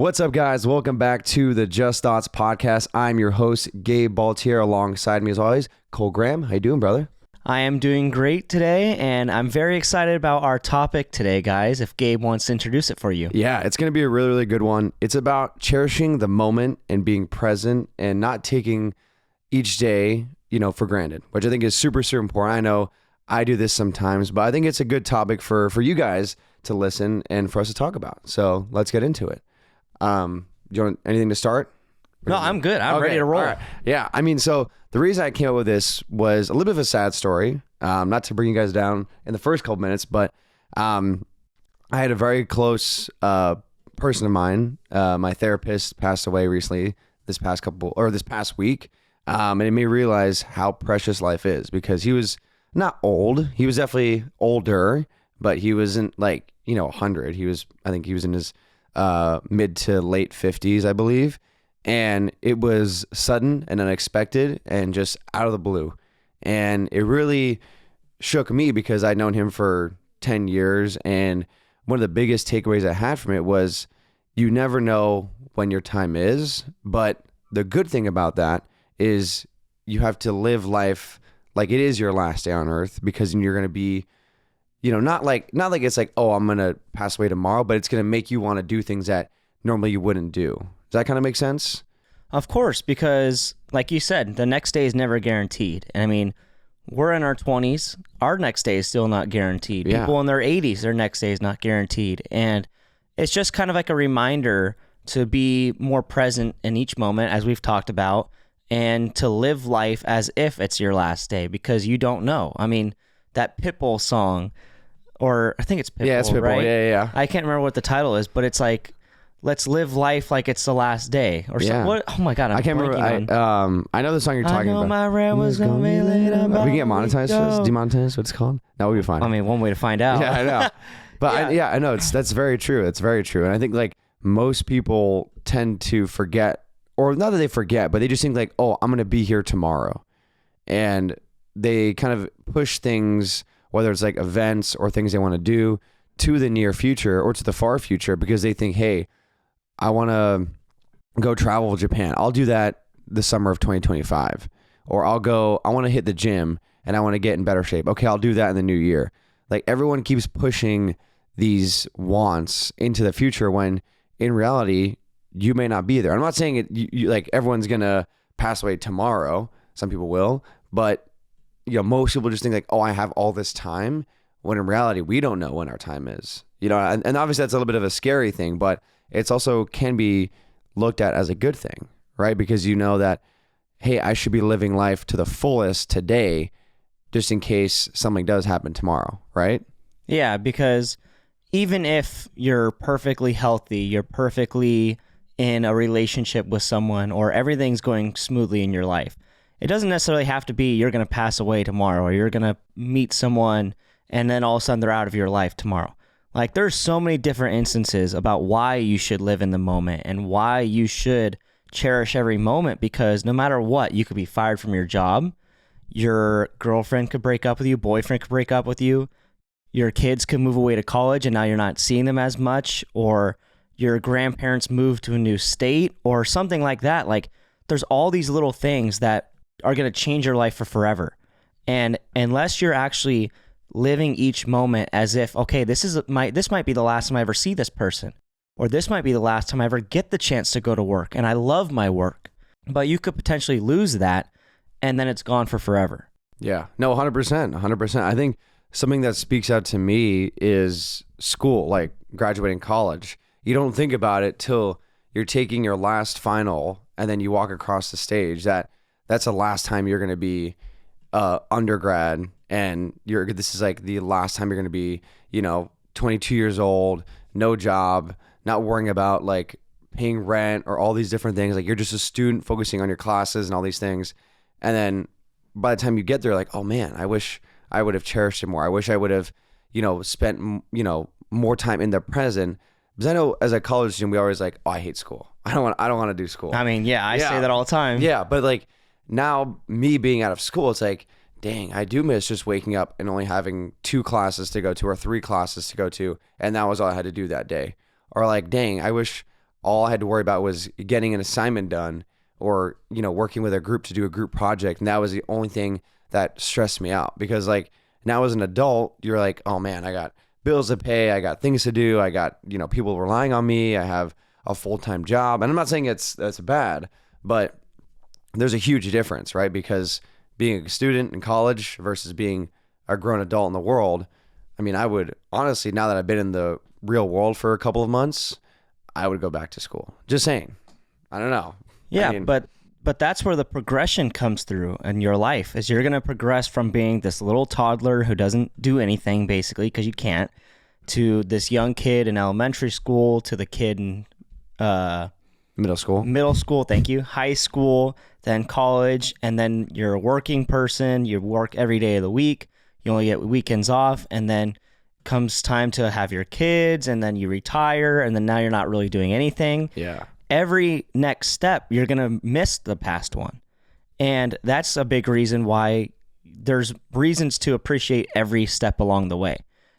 What's up, guys? Welcome back to the Just Thoughts podcast. I'm your host, Gabe Baltier. Alongside me, as always, Cole Graham. How you doing, brother? I am doing great today, and I'm very excited about our topic today, guys, if Gabe wants to introduce it for you. Yeah, it's going to be a really, really good one. It's about cherishing the moment and being present and not taking each day, for granted, which I think is super, super important. I know I do this sometimes, but I think it's a good topic for you guys to listen and for us to talk about. So let's get into it. Do you want anything to start? No, I'm good. I'm ready to roll. Right. Yeah. So the reason I came up with this was a little bit of a sad story. Not to bring you guys down in the first couple minutes, but I had a very close person of mine. My therapist passed away recently this past week. And it made me realize how precious life is, because he was not old. He was definitely older, but he wasn't 100. I think he was in his mid to late 50s, I believe. And it was sudden and unexpected and just out of the blue. And it really shook me because I'd known him for 10 years. And one of the biggest takeaways I had from it was you never know when your time is. But the good thing about that is you have to live life like it is your last day on earth, because you're going to be, not like it's like, oh, I'm going to pass away tomorrow, but it's going to make you want to do things that normally you wouldn't do. Does that kind of make sense? Of course, because like you said, the next day is never guaranteed. And we're in our 20s. Our next day is still not guaranteed. Yeah. People in their 80s, their next day is not guaranteed. And it's just kind of like a reminder to be more present in each moment, as we've talked about, and to live life as if it's your last day, because you don't know. That Pitbull song, or I think it's Pitbull, yeah, it's Pitbull, right? Yeah. I can't remember what the title is, but it's like, let's live life like it's the last day, or something. What? Oh my God, I can't remember. I know the song you're talking about. I know my rent was gonna be late. We can get monetized for this? Demonetized? What's it called? No, we'll be fine. One way to find out. Yeah, I know. But I know that's very true. It's very true. And I think most people tend to forget, or not that they forget, but they just think oh, I'm going to be here tomorrow. And they kind of push things, whether it's events or things they want to do, to the near future or to the far future, because they think, hey, I want to go travel to Japan. I'll do that the summer of 2025. Or I want to hit the gym and I want to get in better shape. Okay, I'll do that in the new year. Everyone keeps pushing these wants into the future when in reality, you may not be there. I'm not saying it, everyone's going to pass away tomorrow. Some people will, but most people just think oh, I have all this time, when in reality, we don't know when our time is, and obviously that's a little bit of a scary thing, but it's also can be looked at as a good thing, right? Because that, hey, I should be living life to the fullest today, just in case something does happen tomorrow, right? Yeah, because even if you're perfectly healthy, you're perfectly in a relationship with someone, or everything's going smoothly in your life, it doesn't necessarily have to be you're going to pass away tomorrow, or you're going to meet someone and then all of a sudden they're out of your life tomorrow. There's so many different instances about why you should live in the moment and why you should cherish every moment, because no matter what, you could be fired from your job, your girlfriend could break up with you, boyfriend could break up with you, your kids could move away to college and now you're not seeing them as much, or your grandparents move to a new state or something like that. There's all these little things that are going to change your life for forever. And unless you're actually living each moment as if, okay, this might be the last time I ever see this person, or this might be the last time I ever get the chance to go to work, and I love my work, but you could potentially lose that and then it's gone for forever. Yeah, no, 100%. I think something that speaks out to me is school, graduating college. You don't think about it till you're taking your last final and then you walk across the stage. That's the last time you're going to be undergrad, and this is the last time you're going to be 22 years old, no job, not worrying about paying rent or all these different things. You're just a student focusing on your classes and all these things. And then by the time you get there, oh man, I wish I would have cherished it more. I wish I would have spent more time in the present. Because I know as a college student, we always oh, I hate school. I don't want to do school. I say that all the time. Yeah, but now me being out of school, it's dang, I do miss just waking up and only having 2 classes to go to or 3 classes to go to, and that was all I had to do that day. Or dang, I wish all I had to worry about was getting an assignment done or, working with a group to do a group project. And that was the only thing that stressed me out, because like now as an adult, you're like, oh man, I got bills to pay. I got things to do. I got, people relying on me. I have a full-time job. And I'm not saying that's bad, but there's a huge difference, right? Because being a student in college versus being a grown adult in the world, I mean, I would honestly, now that I've been in the real world for a couple of months, I would go back to school. Just saying. I don't know. Yeah, I mean, but that's where the progression comes through in your life, is you're going to progress from being this little toddler who doesn't do anything basically because you can't, to this young kid in elementary school, to the kid in middle school. Thank you. High school, then college, and then you're a working person. You work every day of the week. You only get weekends off, and then comes time to have your kids, and then you retire, and then now you're not really doing anything. Yeah. Every next step, you're going to miss the past one. And that's a big reason why there's reasons to appreciate every step along the way.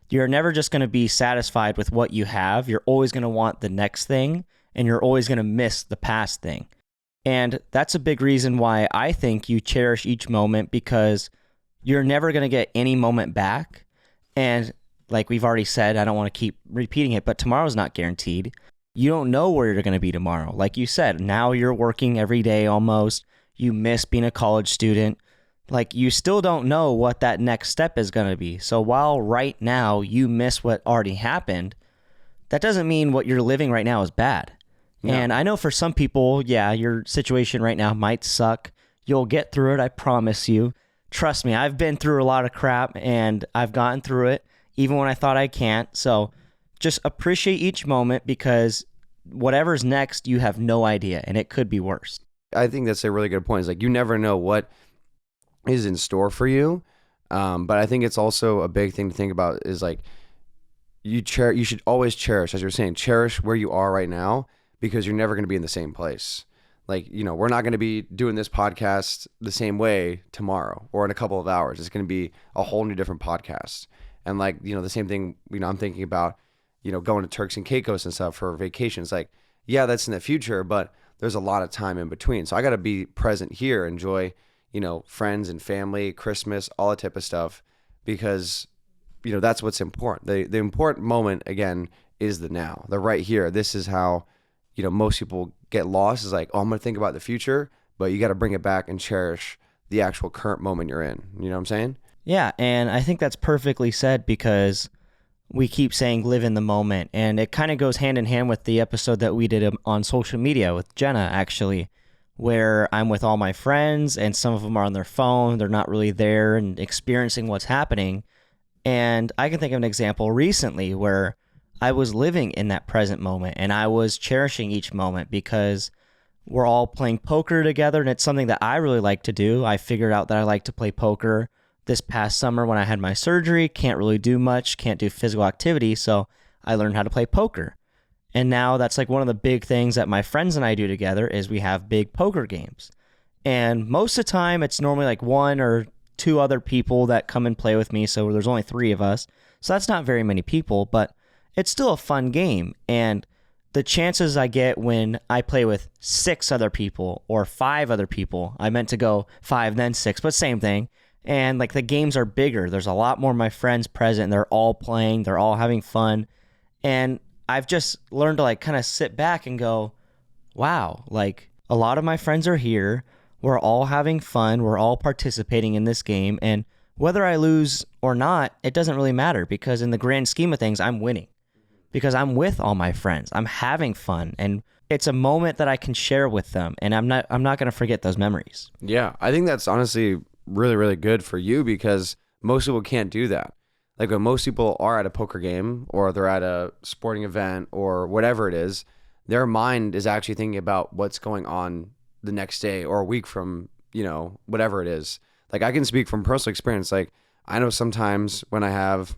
You're never just going to be satisfied with what you have. You're always going to want the next thing, and you're always going to miss the past thing. And that's a big reason why I think you cherish each moment, because you're never going to get any moment back. And like we've already said, I don't want to keep repeating it, but tomorrow's not guaranteed. You don't know where you're going to be tomorrow. Like you said, now you're working every day almost. You miss being a college student. Like, you still don't know what that next step is going to be. So while right now you miss what already happened, that doesn't mean what you're living right now is bad. No. And I know for some people, yeah, your situation right now might suck. You'll get through it, I promise you. Trust me, I've been through a lot of crap and I've gotten through it, even when I thought I can't. So just appreciate each moment, because whatever's next, you have no idea, and it could be worse. I think that's a really good point. It's like, you never know what is in store for you. But I think it's also a big thing to think about is like, you should always cherish, as you're saying, cherish where you are right now, because you're never going to be in the same place. Like, we're not going to be doing this podcast the same way tomorrow or in a couple of hours. It's going to be a whole new different podcast. And like, the same thing, I'm thinking about, going to Turks and Caicos and stuff for vacations. Like, yeah, that's in the future, but there's a lot of time in between. So I got to be present here, enjoy, friends and family, Christmas, all that type of stuff, because, that's what's important. The important moment, again, is the now, the right here. This is how, most people get lost, is like, oh, I'm going to think about the future, but you got to bring it back and cherish the actual current moment you're in. You know what I'm saying? Yeah. And I think that's perfectly said, because we keep saying live in the moment, and it kind of goes hand in hand with the episode that we did on social media with Jenna, actually, where I'm with all my friends and some of them are on their phone. They're not really there and experiencing what's happening. And I can think of an example recently where I was living in that present moment and I was cherishing each moment, because we're all playing poker together, and it's something that I really like to do. I figured out that I like to play poker. This past summer when I had my surgery, can't really do much, can't do physical activity, so I learned how to play poker. And now that's like one of the big things that my friends and I do together, is we have big poker games. And most of the time it's normally like one or two other people that come and play with me, so there's only 3 of us. So that's not very many people, but it's still a fun game. And the chances I get when I play with 6 other people or 5 other people, I meant to go 5 then 6, but same thing. And like, the games are bigger. There's a lot more of my friends present. They're all playing. They're all having fun. And I've just learned to like kind of sit back and go, wow, like a lot of my friends are here. We're all having fun. We're all participating in this game. And whether I lose or not, it doesn't really matter, because in the grand scheme of things, I'm winning because I'm with all my friends. I'm having fun. And it's a moment that I can share with them. And I'm not going to forget those memories. Yeah. I think that's honestly really, really good for you, because most people can't do that. Like, when most people are at a poker game or they're at a sporting event or whatever it is, their mind is actually thinking about what's going on the next day or a week from, whatever it is. Like, I can speak from personal experience. Like, I know sometimes when I have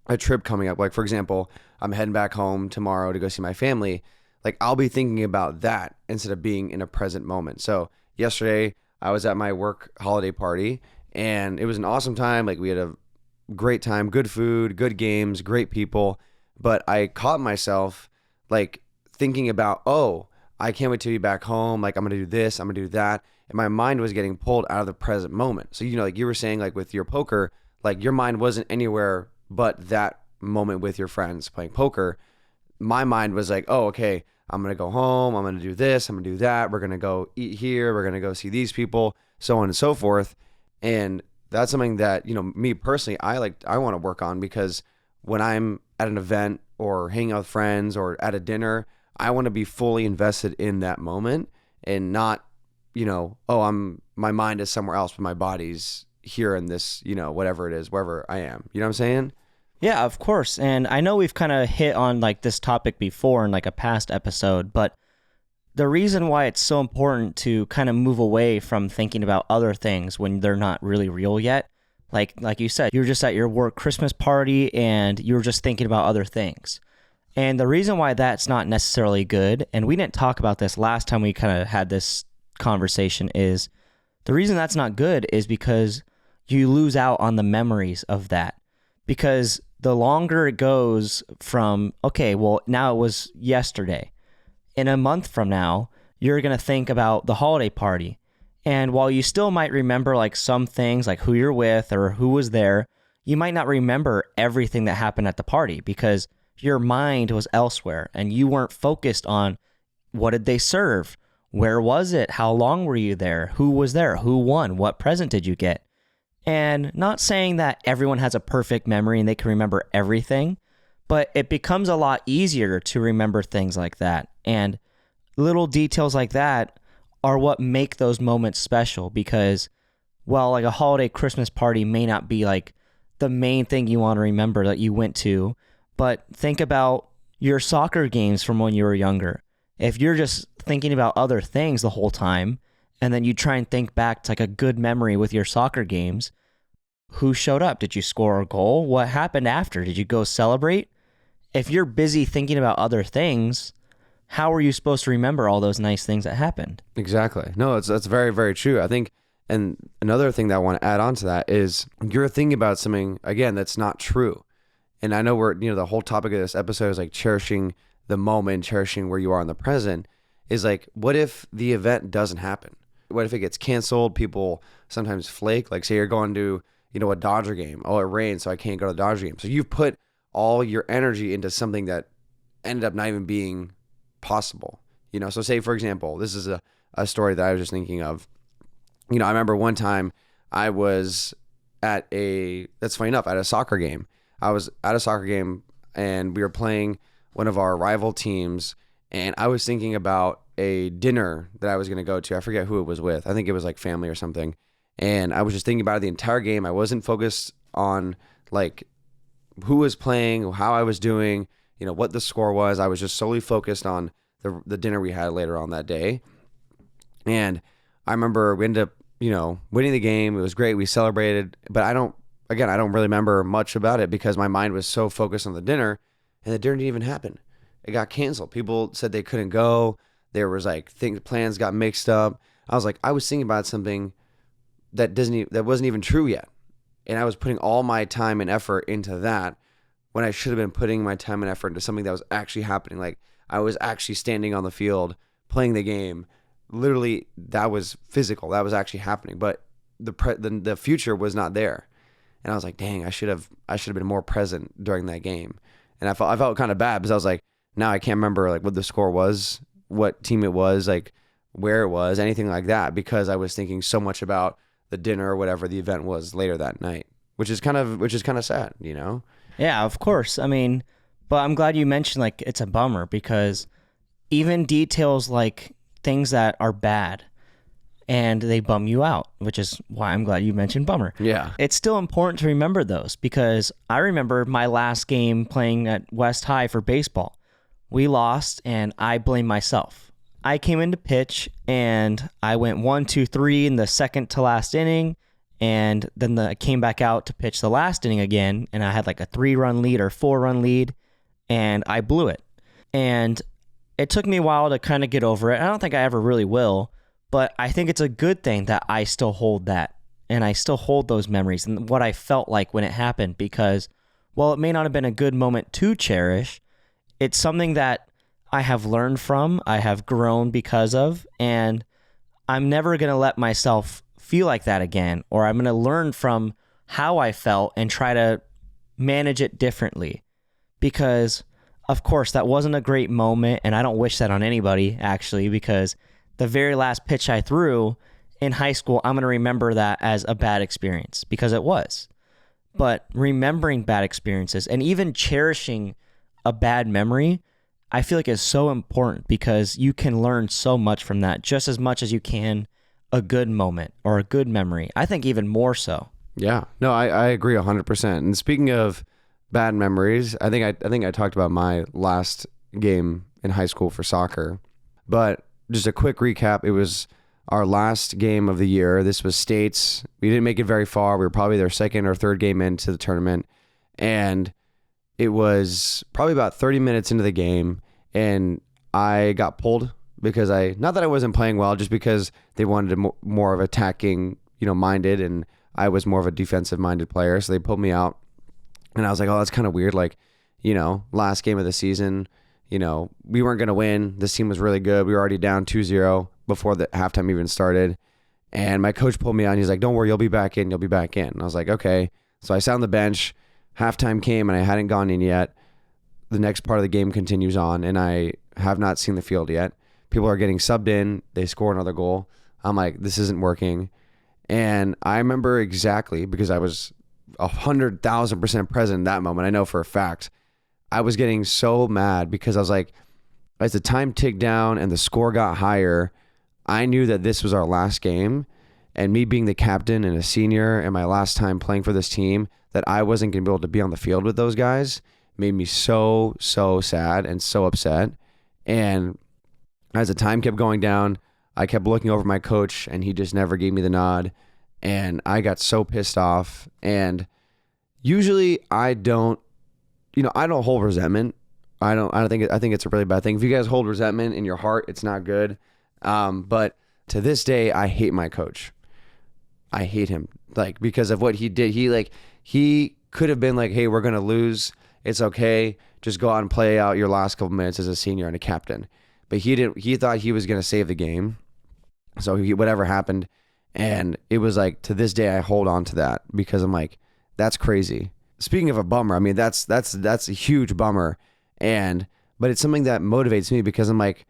a trip coming up, like for example, I'm heading back home tomorrow to go see my family, like I'll be thinking about that instead of being in a present moment. So yesterday I was at my work holiday party and it was an awesome time. Like, we had a great time, good food, good games, great people. But I caught myself like thinking about, oh, I can't wait to be back home. Like, I'm going to do this, I'm going to do that. And my mind was getting pulled out of the present moment. So, like you were saying, like with your poker, like your mind wasn't anywhere but that moment with your friends playing poker. My mind was like, oh, okay, I'm going to go home. I'm going to do this. I'm going to do that. We're going to go eat here. We're going to go see these people, so on and so forth. And that's something that, me personally, I want to work on, because when I'm at an event or hanging out with friends or at a dinner, I want to be fully invested in that moment and not, my mind is somewhere else, but my body's here in this, whatever it is, wherever I am. You know what I'm saying? Yeah, of course. And I know we've kind of hit on like this topic before in like a past episode, but the reason why it's so important to kind of move away from thinking about other things when they're not really real yet, like you said, you're just at your work Christmas party and you're just thinking about other things. And the reason why that's not necessarily good, and we didn't talk about this last time we kind of had this conversation, is the reason that's not good is because you lose out on the memories of that. Because the longer it goes from, okay, well, now it was yesterday. In a month from now, you're going to think about the holiday party. And while you still might remember like some things, like who you're with or who was there, you might not remember everything that happened at the party because your mind was elsewhere and you weren't focused on what did they serve? Where was it? How long were you there? Who was there? Who won? What present did you get? And not saying that everyone has a perfect memory and they can remember everything, but it becomes a lot easier to remember things like that. And little details like that are what make those moments special, because, well, like a holiday Christmas party may not be like the main thing you want to remember that you went to, but think about your soccer games from when you were younger. If you're just thinking about other things the whole time, and then you try and think back to like a good memory with your soccer games, who showed up? Did you score a goal? What happened after? Did you go celebrate? If you're busy thinking about other things, how are you supposed to remember all those nice things that happened? Exactly. No, that's very, very true. I think, and another thing that I want to add on to that is you're thinking about something, again, that's not true. And I know the whole topic of this episode is like cherishing the moment, cherishing where you are in the present, is like, what if the event doesn't happen? What if it gets canceled? People sometimes flake. Like, say you're going to, a Dodger game. Oh, it rained, so I can't go to the Dodger game. So you've put all your energy into something that ended up not even being possible. So say, for example, this is a story that I was just thinking of. I remember one time I was that's funny enough, at a soccer game. I was at a soccer game and we were playing one of our rival teams, and I was thinking about a dinner that I was going to go to. I forget who it was with. I think it was like family or something. And I was just thinking about it the entire game. I wasn't focused on like who was playing, how I was doing, what the score was. I was just solely focused on the dinner we had later on that day. And I remember we ended up, winning the game. It was great. We celebrated, but I don't really remember much about it because my mind was so focused on the dinner, and the dinner didn't even happen. It got canceled. People said they couldn't go. There was like plans got mixed up. I was like, I was thinking about something that wasn't even true yet. And I was putting all my time and effort into that when I should have been putting my time and effort into something that was actually happening. Like, I was actually standing on the field playing the game. Literally, that was physical. That was actually happening. But the future was not there. And I was like, dang, I should have been more present during that game. And I felt kind of bad because I was like, now I can't remember like what the score was, what team it was, like where it was, anything like that, because I was thinking so much about the dinner or whatever the event was later that night, which is kind of sad, Yeah, of course. I mean, but I'm glad you mentioned like it's a bummer, because even details like things that are bad and they bum you out, which is why I'm glad you mentioned bummer. Yeah. It's still important to remember those, because I remember my last game playing at West High for baseball. We lost and I blame myself. I came in to pitch and I went 1, 2, 3 in the second to last inning. And then I came back out to pitch the last inning again. And I had like a 3-run lead or 4-run lead, and I blew it. And it took me a while to kind of get over it. I don't think I ever really will, but I think it's a good thing that I still hold that. And I still hold those memories and what I felt like when it happened, because while it may not have been a good moment to cherish, it's something that I have learned from, I have grown because of, and I'm never going to let myself feel like that again, or I'm going to learn from how I felt and try to manage it differently. Because, of course, that wasn't a great moment, and I don't wish that on anybody, actually, because the very last pitch I threw in high school, I'm going to remember that as a bad experience, because it was. But remembering bad experiences and even cherishing a bad memory, I feel like is so important, because you can learn so much from that, just as much as you can a good moment or a good memory. I think even more so. Yeah, no, I agree 100%. And speaking of bad memories, I think I talked about my last game in high school for soccer, but just a quick recap. It was our last game of the year. This was states. We didn't make it very far. We were probably their second or third game into the tournament, and it was probably about 30 minutes into the game, and I got pulled because not that I wasn't playing well, just because they wanted more of attacking, minded, and I was more of a defensive minded player. So they pulled me out, and I was like, oh, that's kind of weird. Like, last game of the season, we weren't going to win. This team was really good. We were already down 2-0 before the halftime even started. And my coach pulled me out, and he's like, don't worry, you'll be back in. You'll be back in. And I was like, okay. So I sat on the bench. Halftime came, and I hadn't gone in yet. The next part of the game continues on, and I have not seen the field yet. People are getting subbed in. They score another goal. I'm like, this isn't working. And I remember exactly, because I was 100,000% present in that moment. I know for a fact. I was getting so mad because I was like, as the time ticked down and the score got higher, I knew that this was our last game. And me being the captain and a senior and my last time playing for this team, that I wasn't going to be able to be on the field with those guys, made me so, so sad and so upset. And as the time kept going down, I kept looking over my coach, and he just never gave me the nod. And I got so pissed off. And usually I don't hold resentment. I think it's a really bad thing. If you guys hold resentment in your heart, it's not good. But to this day, I hate my coach. I hate him, because of what he did. He could have been like, hey, we're going to lose. It's okay. Just go out and play out your last couple minutes as a senior and a captain. But he didn't. He thought he was going to save the game. So whatever happened. And it was like, to this day, I hold on to that, because I'm like, that's crazy. Speaking of a bummer, I mean, that's a huge bummer. But it's something that motivates me, because I'm like,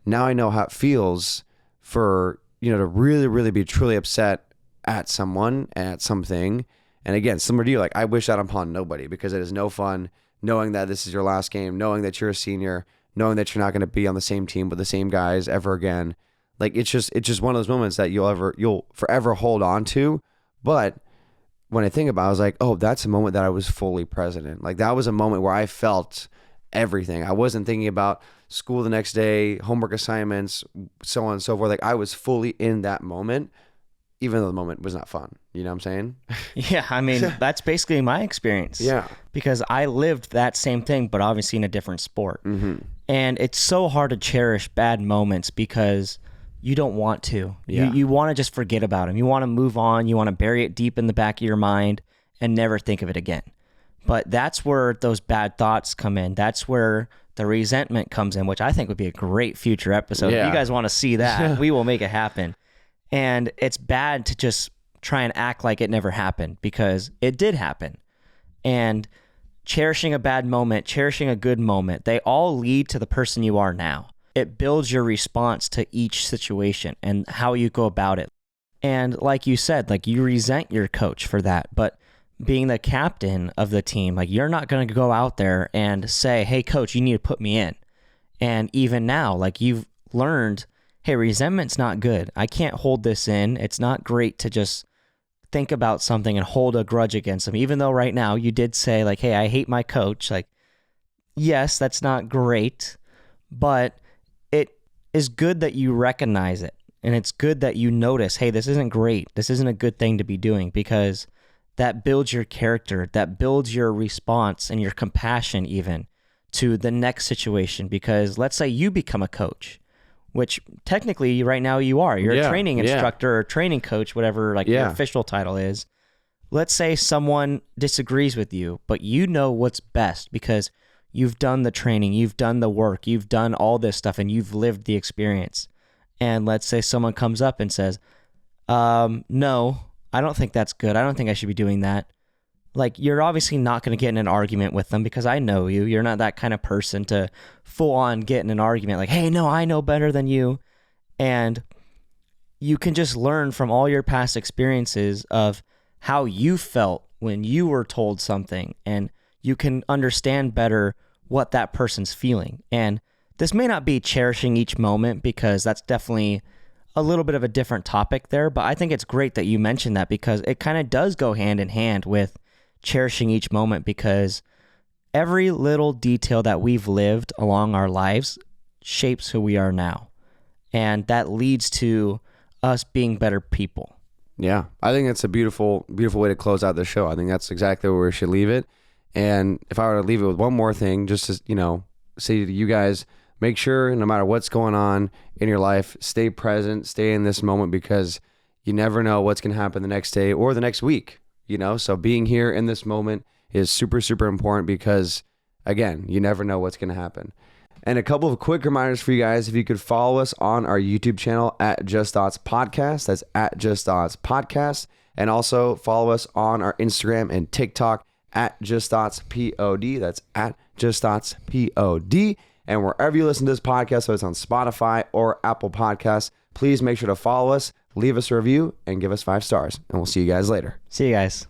now I know how it feels for, to really, really be truly upset at someone and at something. And again, similar to you, like, I wish that upon nobody, because it is no fun knowing that this is your last game, knowing that you're a senior, knowing that you're not going to be on the same team with the same guys ever again. Like, it's just one of those moments that you'll forever hold on to. But when I think about it, I was like, oh, that's a moment that I was fully present in. Like, that was a moment where I felt everything. I wasn't thinking about school the next day, homework assignments, so on and so forth. Like, I was fully in that moment, even though the moment was not fun. You know what I'm saying? Yeah, I mean, that's basically my experience. Yeah. Because I lived that same thing, but obviously in a different sport. Mm-hmm. And it's so hard to cherish bad moments, because you don't want to. Yeah. You want to just forget about them. You want to move on. You want to bury it deep in the back of your mind and never think of it again. But that's where those bad thoughts come in. That's where the resentment comes in, which I think would be a great future episode. Yeah. If you guys want to see that, we will make it happen. And it's bad to just try and act like it never happened, because it did happen. And cherishing a bad moment, cherishing a good moment, they all lead to the person you are now. It builds your response to each situation and how you go about it. And like you said, like, you resent your coach for that, but being the captain of the team, like, you're not going to go out there and say, hey, coach, you need to put me in. And even now, like, you've learned, hey, resentment's not good. I can't hold this in. It's not great to just think about something and hold a grudge against them. Even though right now you did say, like, hey, I hate my coach. Like, yes, that's not great, but it is good that you recognize it. And it's good that you notice, hey, this isn't great. This isn't a good thing to be doing, because that builds your character, that builds your response and your compassion even to the next situation. Because let's say you become a coach, which technically right now you are. You're a training instructor or training coach, whatever your official title is. Let's say someone disagrees with you, but you know what's best because you've done the training, you've done the work, you've done all this stuff, and you've lived the experience. And let's say someone comes up and says, no, I don't think that's good. I don't think I should be doing that. Like, you're obviously not going to get in an argument with them because I know you. You're not that kind of person to full on get in an argument like, hey, no, I know better than you. And you can just learn from all your past experiences of how you felt when you were told something, and you can understand better what that person's feeling. And this may not be cherishing each moment, because that's definitely a little bit of a different topic there, but I think it's great that you mentioned that, because it kind of does go hand in hand with cherishing each moment, because every little detail that we've lived along our lives shapes who we are now. And that leads to us being better people. Yeah, I think that's a beautiful, beautiful way to close out the show. I think that's exactly where we should leave it. And if I were to leave it with one more thing, just to, say to you guys, make sure no matter what's going on in your life, stay present, stay in this moment, because you never know what's going to happen the next day or the next week. So being here in this moment is super, super important, because again, you never know what's going to happen. And a couple of quick reminders for you guys. If you could follow us on our YouTube channel at Just Thoughts Podcast, that's at Just Thoughts Podcast. And also follow us on our Instagram and TikTok at Just Thoughts Pod. That's at Just Thoughts Pod. And wherever you listen to this podcast, so it's on Spotify or Apple Podcasts, please make sure to follow us, leave us a review, and give us 5 stars. And we'll see you guys later. See you guys.